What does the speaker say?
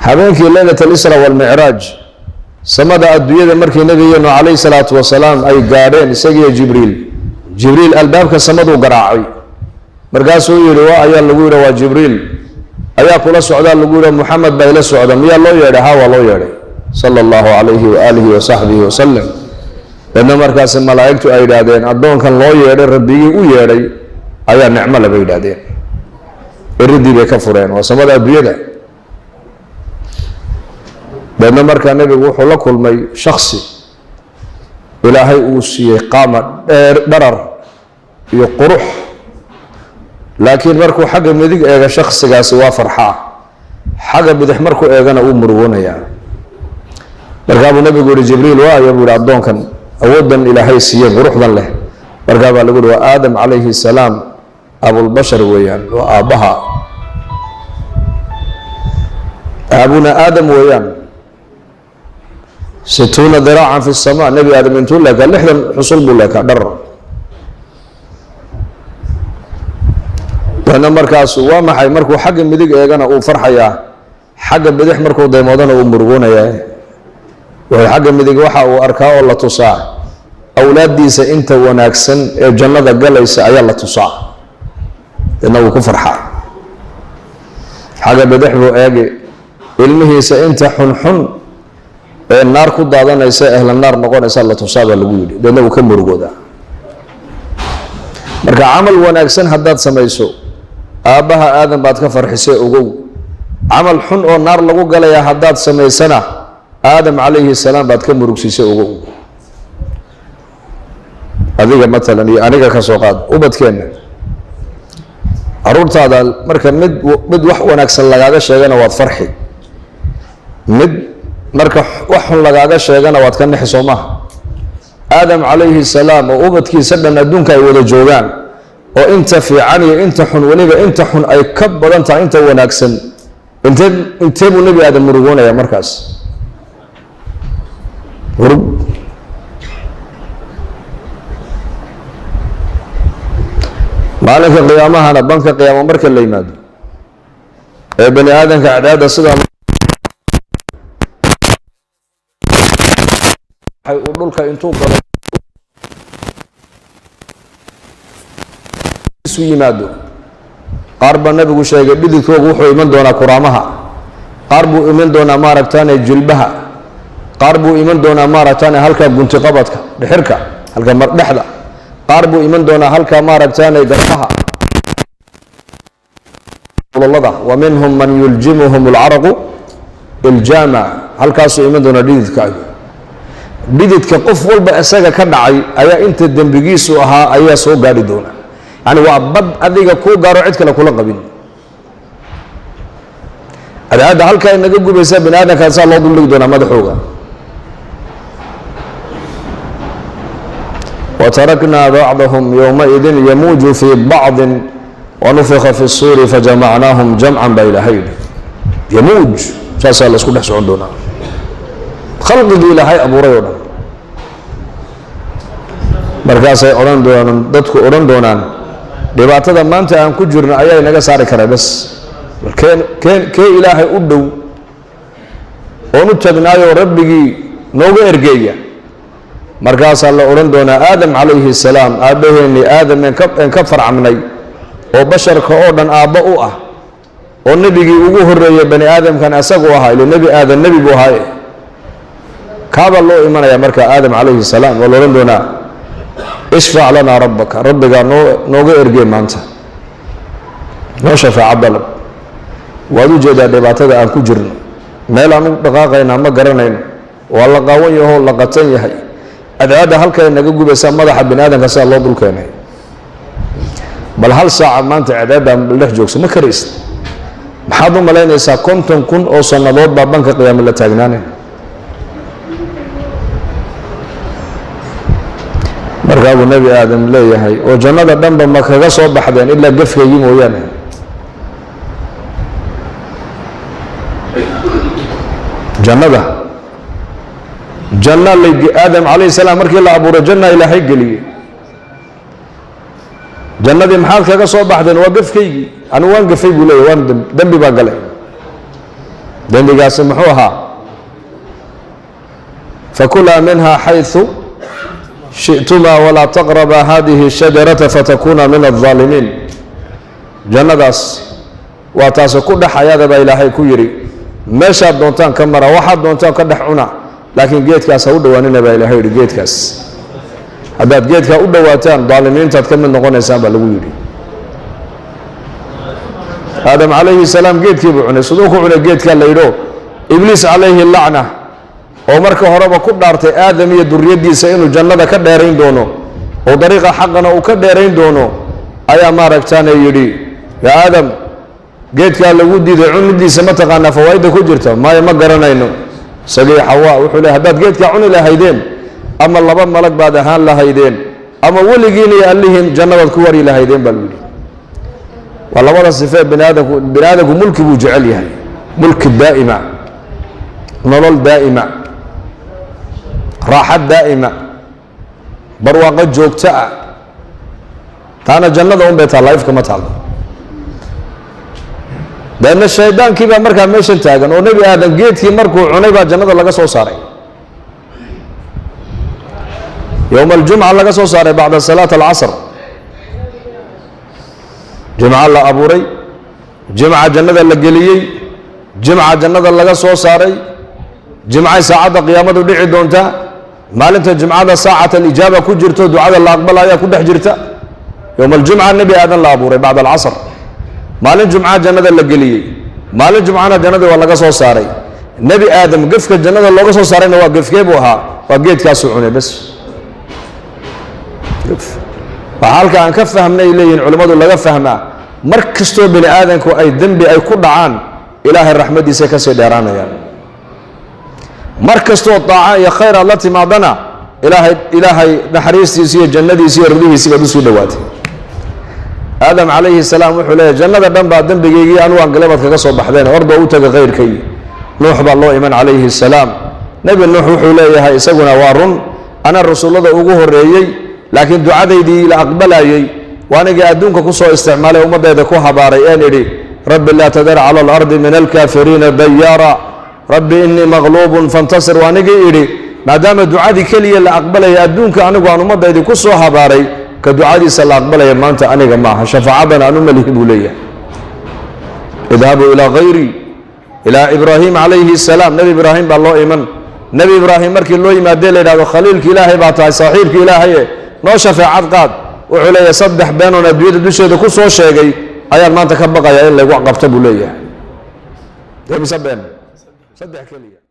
habeenkii laylat al-isra wal-mi'raaj samada adduunyada markii nabigeenu calayhi salaatu wasalaam ay gaadheen isagiiyo jibriil albaabka samaduu garaacay markaasuu yidhi waa ayaa lagu yidhi waa jibriil ayaa kula socdaa lagu yidhi muxamed baa ila socda miyaa loo yeedhay haa waa loo yeedhay sala allahu calayhi waaalihi wasaxbihi wasalam dadna markaasi malaa'igtu ay yidhaahdeen addoonkan loo yeedhay rabbigii u yeedhay ayaa nicmo laba yidhaahdeen iridii bay ka fureen waa samada adduunyada dadna markaa nebigu wuxuu la kulmay shaksi ilaahay uu siiyey qaama dharar iyo qurux laakiin markuu xagga midig eega shaksigaasi waa farxaa xagga bidix markuu eegana uu murugoonayaa markaa buu nebigu yihi jibriil waayo buu yihi addoonkan awoodan ilaahay siiyey quruxdan leh markaa baa lagu yihi waa aadam calayhi salaam abulbashar weeyaan waa aabbaha aabuna aadam weeyaan 60 ذراعا في السماء نبي آدم انتو لك لحظة حصول بولك در وانا مركز وما حي مركو حق مدق ايغانا او فرحيا حق بدح مركو ديمودانا او مرغونا يا وهي حق مدق وحا او اركاو الله تصاع اولاد ديسا انت وناكسن جنة قليسا ايا الله تصاع انه كفرحا حق بدح بو ايغي علمهيسا انت حن النار كود هذا نيسا أهل النار نقول نيسا الله تصابه لقول ده لو كم مرقودا مركا عمل وناكسن هداد سميسو آبها آدم بعد كفر حسي أقو عمل حن أو النار لقو قال يا هداد سميسنا آدم عليه السلام بعد كم مرقسي أقو هذه مثلا أنا كسوقات وبد كنا أرورت هذا مركا مد وح وناكسن لقاقا شيئا واد فرحي مد marka wax xun lagaaga sheegana waad ka nixi Soomaa Aadam calayhi salaam oo ubadkiisa dhan adduunka ay wada joogaan oo inta fiican iyo inta xun waliba inta xun ay ka badan tahay inta wanaagsan intee buu nabi Aadam murugoonaya markaas maalinka qiyaamahana banka qiyaamo marka la yimaado ee bani aadamka cadaada sida ay u dhulka intuu galo isu yimaado qaar baa nabigu sheegay dhididkoogu wuxuu iman doonaa kuraamaha qaar buu iman doonaa maaragtaane jilbaha qaar buu iman doonaa maaragtaane halka gunti qabadka dhixirka halka mardhaxda qaar buu iman doonaa halka maaragtaane garbaha walada wa minhum man yuljimuhum al'araq iljama halkaasuu iman doonaa dhididkaagu dhididka qof walba isaga ka dhacay ayaa inta dambigiisu ahaa ayaa soo gaari doona yani waa bad adiga ku gaaro cid kale kula qabin hada halka inaga gubaysa bani aadamka saa loo duldhigi doona madaxooga وتركنا بعضهم يومئذ يموج في بعض ونفخ في الصور فجمعناهم جمعا بين هيد يموج ساسا لا اسكو دحسون دونا خلقي إلهي أبو ريونا markaasay oran doonaan dadku oran doonaan dhibaatada maanta aan ku jirno ayaa inaga saari kara bas kee ilaahay u dhow oo nu tagnaayo rabbigii nooga ergeeya markaas la oran doonaa aadam calayhi salaam aabaheeni aadam aan ka farcamnay oo basharka oo dhan aabba u ah oo nabigii ugu horeeyay bani aadamkan asagu ahaa ilaa nabi aadam nabi buu ahaa kaaba loo imanaya marka aadam calayhi salaam oo oran doonaa اشفع لنا ربك ربك نوغا ارجي مانتا نو شفاعه بلب وادو جيدا دباتدا aan ku jirno meel aan dhaqaaqayna ma garanayno wala qaawan yahay la qatan yahay adaada halka naga gubaysa madaxa binaadamka sa loo dul keenay bal hal saac maanta adaada la joogso ma kareys maxaad u malaynaysaa 50,000 oo sanadood baa banka qiyaamada la taagnaanay markaa buu nabi aadam leeyahay oo jannada dhanba ma kaga soo baxdeen ilaa gafkaygii mooyaane jannada janna lagi aadam calayhi salaam markii la abuuray janna ilaahay geliyey jannadii maxaad kaga soo baxdeen waa gafkaygii anu waan gafay buu leeyahay waan dambi baa galay dembigaasi muxuu ahaa fakulaa minha xayثu shi'tumaa walaa taqrabaa hadihi الshajarata fatakuna min الظaalimiin jannadaas waa taasi ku dhex ayaada baa ilaahay ku yidhi meeshaad doontaan ka mara waxaad doontaan ka dhex cuna laakiin geedkaas ha u dhowaanina baa ilahay yidhi geedkaas haddaad geedkaa u dhowaataan daalimiintaad ka mid noqonaysaan baa lagu yidhi aadam calayhi salaam geedkii buu cunay siduu ku cunay geedkaa la yidho ibliis calayhi lacna oo marka horeba ku dhaartay aadam iyo duriyaddiisa inuu jannada ka dheerayn doono oo dariiqa xaqana uu ka dheerayn doono ayaa maaragtaane yidhi yaa aadam geedkaa lagu diiday cunidiisa ma taqaanaa fawaa'idda ku jirta maayo ma garanayno isagii xawaa wuxuu leey haddaad geedkaa cuni lahaydeen ama laba malag baad ahaan lahaydeen ama weligiin iyo allihiin jannadaad ku wari lahaydeen baa lagu yidhi waa labada sifee bini aadamku mulki buu jecel yahay mulki daa'ima nolol daa'ima raaxad daa'ima barwaaqo joogto ah taana jannada un bay taalla ifka ma taallo deedna shaydaankii baa markaa meeshan taagan oo nebi aadam geedkii markuu cunay baa jannada laga soo saaray yowma aljumca laga soo saaray bacda salaat alcasr jimca la abuuray jimca jannada la geliyey jimca jannada laga soo saaray jimcay saacadda qiyaamadu dhici doontaa maalinta jimcada saacat alijaaba ku jirto ducada la aqbalaya ku dhex jirta yowma aljumca nebi aadan la abuuray bacda alcasr maalin jumca jannada la geliyey maalin jumcana jannadii waa laga soo saaray nebi aadam gefka jannada looga soo saarayna waa gefkee buu ahaa waa geedkaasuu cunay bas waxaa halka aan ka fahmnay leeyihin culimmadu laga fahmaa mar kastoo bini aadanku ay dembi ay ku dhacaan ilaahay raxmaddiisa ka sii dheeraanayaan mar kastoo daaca iyo khayr aad la timaadana ilaahay naxariistiisa iyo jannadiisa iyo ridihiisi baad usii dhowaatay aadam calayhi salaam wuxuu leeyahy jannada dhan baa dembigaygii anugu aan galebaad kaga soo baxdeen ordoo u taga khayrkay nuux baa loo iman calayhi salaam nebi nuux wuxuu leeyahay isaguna waa run ana rasuullada ugu horreeyey laakiin ducadaydii la aqbalayey waanigii adduunka ku soo isticmaalay ummaddayda ku habaaray een idhi rabbi laa tadar cala alardi min alkaafiriina dayaara rabbi innii maqluubun fantasir waanigii idhi maadaama ducadii keliya la aqbalaya adduunka anigu aan ummaddaydii ku soo habaaray ka ducadiisa la aqbalaya maanta aniga maaha shafaacadana aan u malihi buu leeyahay idhabuu ilaa hayrii ilaa ibraahim calayhi salaam nebi ibraahim baa loo iman nebi ibraahim markii loo yimaadee la yidhahdo khaliilki ilaahay baa tahay saaxiibki ilaahaye noo shafeecad qaad wuxuu leeyahay 3 beenoon adduunyada dusheeda ku soo sheegay ayaan maanta ka baqayaa in lagu qabto buu leeyahay 3 been 3 keliya